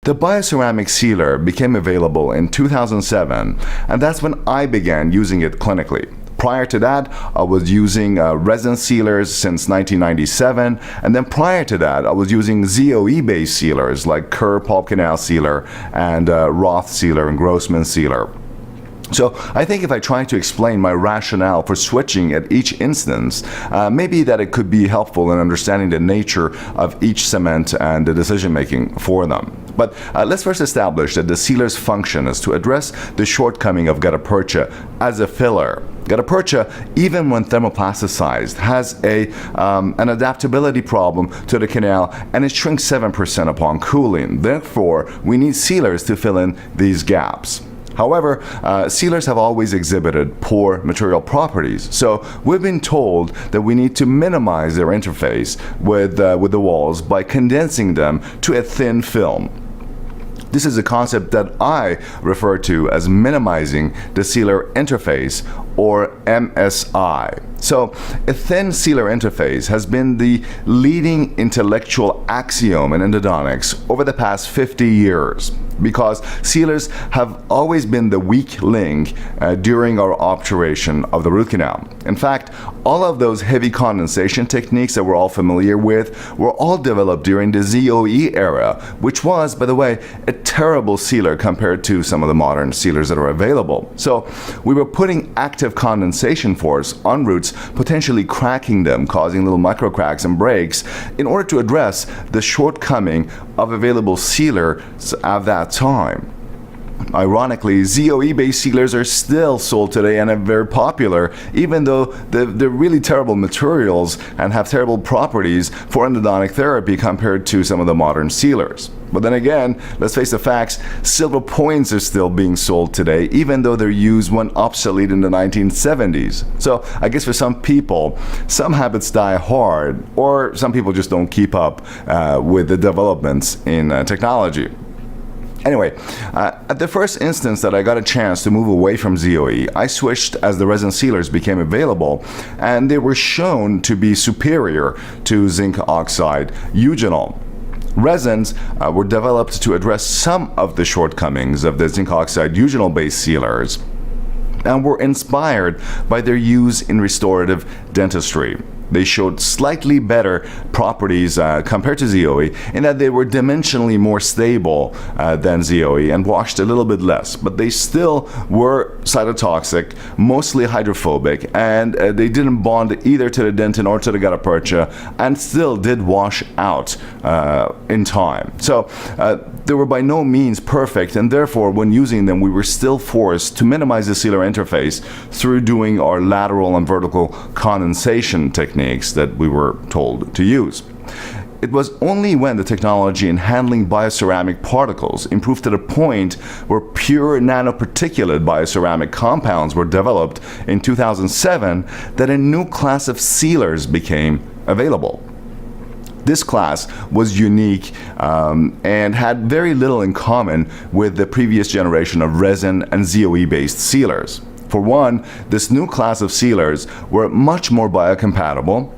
The bioceramic sealer became available in 2007, and that's when I began using it clinically. Prior to that, I was using resin sealers since 1997, and then prior to that, I was using ZOE-based sealers like Kerr Pulp Canal Sealer and Roth Sealer and Grossman Sealer. So I think if I try to explain my rationale for switching at each instance, maybe that it could be helpful in understanding the nature of each cement and the decision making for them. But let's first establish that the sealer's function is to address the shortcoming of gutta percha as a filler. Gutta percha, even when thermoplasticized, has an adaptability problem to the canal, and it shrinks 7% upon cooling. Therefore, we need sealers to fill in these gaps. However, sealers have always exhibited poor material properties, so we've been told that we need to minimize their interface with the walls by condensing them to a thin film. This is a concept that I refer to as minimizing the sealer interface, or MSI. So, a thin sealer interface has been the leading intellectual axiom in endodontics over the past 50 years, because sealers have always been the weak link during our obturation of the root canal. In fact, all of those heavy condensation techniques that we're all familiar with were all developed during the ZOE era, which was, by the way, a terrible sealer compared to some of the modern sealers that are available. So we were putting active condensation force on roots, potentially cracking them, causing little micro cracks and breaks, in order to address the shortcoming of available sealers at that time. Ironically, ZOE-based sealers are still sold today and are very popular, even though they're really terrible materials and have terrible properties for endodontic therapy compared to some of the modern sealers. But then again, let's face the facts, silver points are still being sold today, even though they're used when obsolete in the 1970s. So I guess for some people, some habits die hard, or some people just don't keep up with the developments in technology. Anyway, at the first instance that I got a chance to move away from ZOE, I switched as the resin sealers became available, and they were shown to be superior to zinc oxide eugenol. Resins were developed to address some of the shortcomings of the zinc oxide eugenol-based sealers, and were inspired by their use in restorative dentistry. They showed slightly better properties compared to ZOE in that they were dimensionally more stable than ZOE and washed a little bit less, but they still were cytotoxic, mostly hydrophobic, and they didn't bond either to the dentin or to the gutta percha, and still did wash out in time. So they were by no means perfect, and therefore when using them we were still forced to minimize the sealer interface through doing our lateral and vertical condensation techniques that we were told to use. It was only when the technology in handling bioceramic particles improved to the point where pure nanoparticulate bioceramic compounds were developed in 2007 that a new class of sealers became available. This class was unique and had very little in common with the previous generation of resin and ZOE-based sealers. For one, this new class of sealers were much more biocompatible.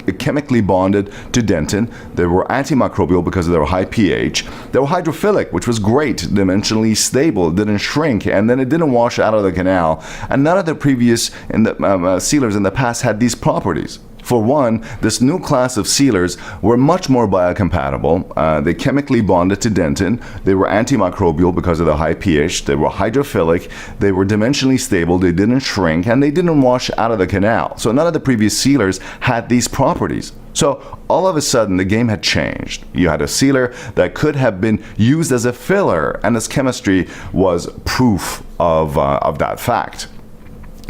They chemically bonded to dentin. They were antimicrobial because of their high pH. They were hydrophilic, which was great, dimensionally stable, it didn't shrink, and then it didn't wash out of the canal. And none of the previous sealers in the past had these properties. For one, this new class of sealers were much more biocompatible. They chemically bonded to dentin. They were antimicrobial because of the high pH. They were hydrophilic. They were dimensionally stable. They didn't shrink, and they didn't wash out of the canal. So none of the previous sealers had these properties. So all of a sudden, the game had changed. You had a sealer that could have been used as a filler, and its chemistry was proof of that fact.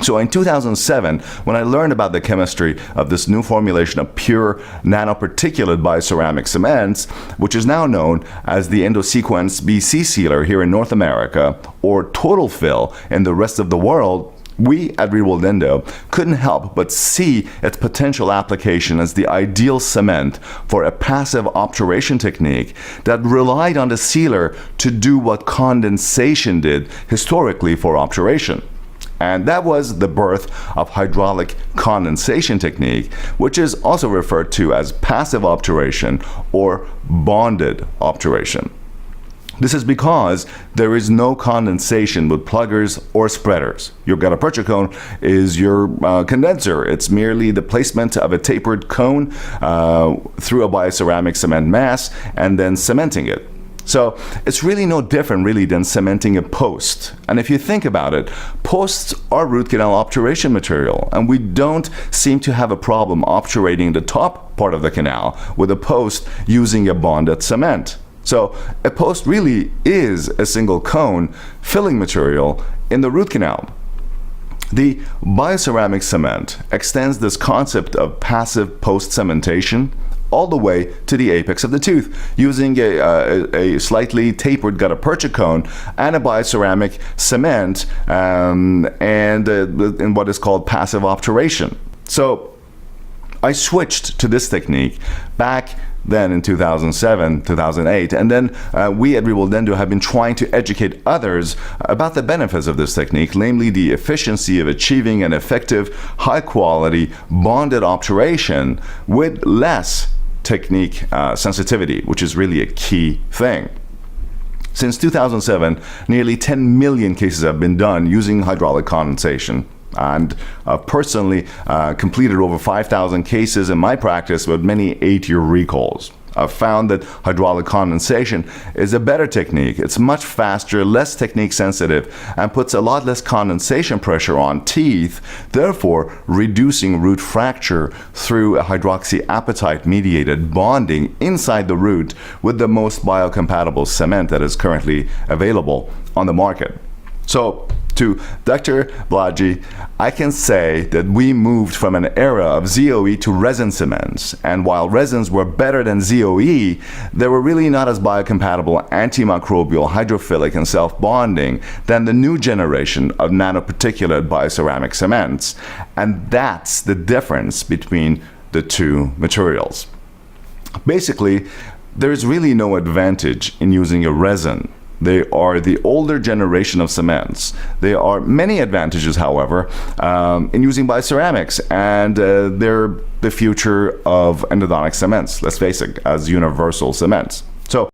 So in 2007, when I learned about the chemistry of this new formulation of pure nanoparticulate bioceramic cements, which is now known as the Endosequence BC sealer here in North America, or Total Fill in the rest of the world, we at Real Endo couldn't help but see its potential application as the ideal cement for a passive obturation technique that relied on the sealer to do what condensation did historically for obturation. And that was the birth of hydraulic condensation technique, which is also referred to as passive obturation or bonded obturation. This is because there is no condensation with pluggers or spreaders. Your gutta percha cone is your condenser. It's merely the placement of a tapered cone through a bioceramic cement mass and then cementing it. So it's really no different really than cementing a post. And if you think about it, posts are root canal obturation material, and we don't seem to have a problem obturating the top part of the canal with a post using a bonded cement. So a post really is a single cone filling material in the root canal. The bioceramic cement extends this concept of passive post cementation all the way to the apex of the tooth, using a slightly tapered gutta percha cone and a bioceramic cement in what is called passive obturation. So I switched to this technique back then in 2007, 2008, and then we at Rebuild Endo have been trying to educate others about the benefits of this technique, namely the efficiency of achieving an effective, high-quality, bonded obturation with less technique sensitivity, which is really a key thing. Since 2007, nearly 10 million cases have been done using hydraulic condensation. And personally completed over 5,000 cases in my practice with many 8-year recalls. I've found that hydraulic condensation is a better technique. It's much faster, less technique sensitive, and puts a lot less condensation pressure on teeth, therefore reducing root fracture through a hydroxyapatite mediated bonding inside the root with the most biocompatible cement that is currently available on the market. So, to Dr. Blodgey, I can say that we moved from an era of ZOE to resin cements, and while resins were better than ZOE, they were really not as biocompatible, antimicrobial, hydrophilic, and self-bonding than the new generation of nanoparticulate bioceramic cements, and that's the difference between the two materials. Basically, there is really no advantage in using a resin. They are the older generation of cements. There are many advantages, however, in using bioceramics, and they're the future of endodontic cements, let's face it, as universal cements. So